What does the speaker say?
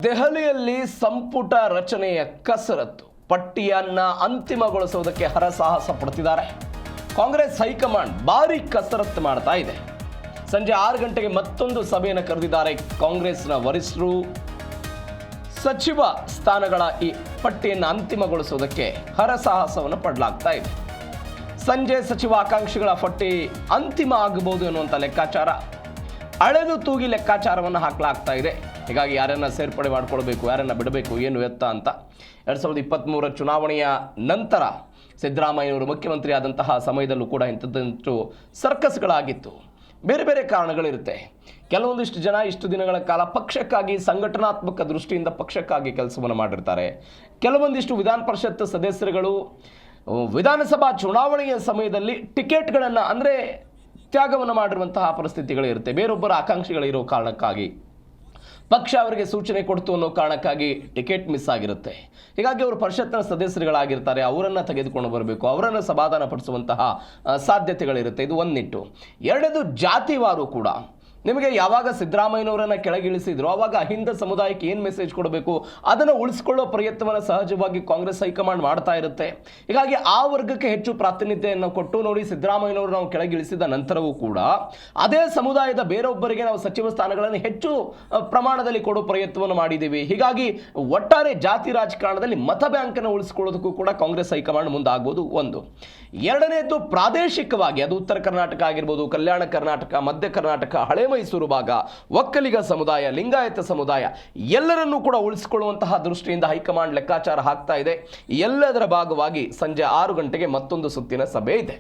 ದೆಹಲಿಯಲ್ಲಿ ಸಂಪುಟ ರಚನೆಯ ಕಸರತ್ತು ಪಟ್ಟಿಯನ್ನ ಅಂತಿಮಗೊಳಿಸುವುದಕ್ಕೆ ಹರಸಾಹಸ ಪಡುತ್ತಿದ್ದಾರೆ. ಕಾಂಗ್ರೆಸ್ ಹೈಕಮಾಂಡ್ ಭಾರಿ ಕಸರತ್ತು ಮಾಡ್ತಾ ಇದೆ. ಸಂಜೆ 6 ಗಂಟೆಗೆ ಮತ್ತೊಂದು ಸಭೆಯನ್ನು ಕರೆದಿದ್ದಾರೆ ಕಾಂಗ್ರೆಸ್ನ ವರಿಷ್ಠರು. ಸಚಿವ ಸ್ಥಾನಗಳ ಈ ಪಟ್ಟಿಯನ್ನು ಅಂತಿಮಗೊಳಿಸುವುದಕ್ಕೆ ಹರಸಾಹಸವನ್ನು ಪಡಲಾಗ್ತಾ ಇದೆ. ಸಂಜೆ ಸಚಿವ ಆಕಾಂಕ್ಷಿಗಳ ಪಟ್ಟಿ ಅಂತಿಮ ಆಗಬಹುದು ಎನ್ನುವಂಥ ಲೆಕ್ಕಾಚಾರ, ಅಳೆದು ತೂಗಿ ಲೆಕ್ಕಾಚಾರವನ್ನು ಹಾಕಲಾಗ್ತಾ ಇದೆ. ಹೀಗಾಗಿ ಯಾರನ್ನ ಸೇರ್ಪಡೆ ಮಾಡಿಕೊಳ್ಬೇಕು, ಯಾರನ್ನ ಬಿಡಬೇಕು, ಏನು ಎತ್ತ ಅಂತ 2023 ಚುನಾವಣೆಯ ನಂತರ ಸಿದ್ದರಾಮಯ್ಯನವರು ಮುಖ್ಯಮಂತ್ರಿ ಆದಂತಹ ಸಮಯದಲ್ಲೂ ಕೂಡ ಇಂಥದ್ದು ಸರ್ಕಸ್ಗಳಾಗಿತ್ತು. ಬೇರೆ ಬೇರೆ ಕಾರಣಗಳಿರುತ್ತೆ. ಕೆಲವೊಂದಿಷ್ಟು ಜನ ಇಷ್ಟು ದಿನಗಳ ಕಾಲ ಪಕ್ಷಕ್ಕಾಗಿ ಸಂಘಟನಾತ್ಮಕ ದೃಷ್ಟಿಯಿಂದ ಪಕ್ಷಕ್ಕಾಗಿ ಕೆಲಸವನ್ನು ಮಾಡಿರ್ತಾರೆ. ಕೆಲವೊಂದಿಷ್ಟು ವಿಧಾನ ಪರಿಷತ್ ಸದಸ್ಯರುಗಳು ವಿಧಾನಸಭಾ ಚುನಾವಣೆಯ ಸಮಯದಲ್ಲಿ ಟಿಕೆಟ್ಗಳನ್ನು ಅಂದರೆ ತ್ಯಾಗವನ್ನು ಮಾಡಿರುವಂತಹ ಪರಿಸ್ಥಿತಿಗಳಿರುತ್ತೆ. ಬೇರೊಬ್ಬರ ಆಕಾಂಕ್ಷಿಗಳಿರೋ ಕಾರಣಕ್ಕಾಗಿ ಪಕ್ಷ ಅವರಿಗೆ ಸೂಚನೆ ಕೊಡ್ತು ಅನ್ನೋ ಕಾರಣಕ್ಕಾಗಿ ಟಿಕೆಟ್ ಮಿಸ್ ಆಗಿರುತ್ತೆ. ಹೀಗಾಗಿ ಅವರು ಪರಿಷತ್ನ ಸದಸ್ಯರುಗಳಾಗಿರ್ತಾರೆ. ಅವರನ್ನು ತೆಗೆದುಕೊಂಡು ಬರಬೇಕು, ಅವರನ್ನು ಸಮಾಧಾನ ಪಡಿಸುವಂತಹ ಸಾಧ್ಯತೆಗಳಿರುತ್ತೆ. ಇದು ಒಂದು ನಿಟ್ಟು. ಎರಡನೇದು ಜಾತಿವಾರು ಕೂಡ. ನಿಮಗೆ ಯಾವಾಗ ಸಿದ್ದರಾಮಯ್ಯನವರನ್ನು ಕೆಳಗಿಳಿಸಿದ್ರು ಆವಾಗ ಅಹಿಂದ ಸಮುದಾಯಕ್ಕೆ ಏನು ಮೆಸೇಜ್ ಕೊಡಬೇಕು ಅದನ್ನು ಉಳಿಸ್ಕೊಳ್ಳೋ ಪ್ರಯತ್ನವನ್ನು ಸಹಜವಾಗಿ ಕಾಂಗ್ರೆಸ್ ಹೈಕಮಾಂಡ್ ಮಾಡ್ತಾ ಇರುತ್ತೆ. ಹೀಗಾಗಿ ಆ ವರ್ಗಕ್ಕೆ ಹೆಚ್ಚು ಪ್ರಾತಿನಿಧ್ಯವನ್ನು ಕೊಟ್ಟು ನೋಡಿ, ಸಿದ್ದರಾಮಯ್ಯನವರು ನಾವು ಕೆಳಗಿಳಿಸಿದ ನಂತರವೂ ಕೂಡ ಅದೇ ಸಮುದಾಯದ ಬೇರೊಬ್ಬರಿಗೆ ನಾವು ಸಚಿವ ಸ್ಥಾನಗಳನ್ನು ಹೆಚ್ಚು ಪ್ರಮಾಣದಲ್ಲಿ ಕೊಡೋ ಪ್ರಯತ್ನವನ್ನು ಮಾಡಿದ್ದೀವಿ. ಹೀಗಾಗಿ ಒಟ್ಟಾರೆ ಜಾತಿ ರಾಜಕಾರಣದಲ್ಲಿ ಮತ ಬ್ಯಾಂಕನ್ನು ಉಳಿಸ್ಕೊಳ್ಳೋದಕ್ಕೂ ಕೂಡ ಕಾಂಗ್ರೆಸ್ ಹೈಕಮಾಂಡ್ ಮುಂದಾಗಬಹುದು. ಒಂದು. ಎರಡನೇದು ಪ್ರಾದೇಶಿಕವಾಗಿ, ಅದು ಉತ್ತರ ಕರ್ನಾಟಕ ಆಗಿರ್ಬೋದು, ಕಲ್ಯಾಣ ಕರ್ನಾಟಕ, ಮಧ್ಯ ಕರ್ನಾಟಕ, ಹಳೆ ಮೈಸೂರು ಭಾಗ, ಒಕ್ಕಲಿಗ ಸಮುದಾಯ, ಲಿಂಗಾಯತ ಸಮುದಾಯ ಎಲ್ಲರನ್ನೂ ಕೂಡ ಉಳಿಸಿಕೊಳ್ಳುವಂತಹ ದೃಷ್ಟಿಯಿಂದ ಹೈಕಮಾಂಡ್ ಲೆಕ್ಕಾಚಾರ ಹಾಕ್ತಾ ಇದೆ. ಎಲ್ಲದರ ಭಾಗವಾಗಿ ಸಂಜೆ 6 ಗಂಟೆಗೆ ಮತ್ತೊಂದು ಸುತ್ತಿನ ಸಭೆ ಇದೆ.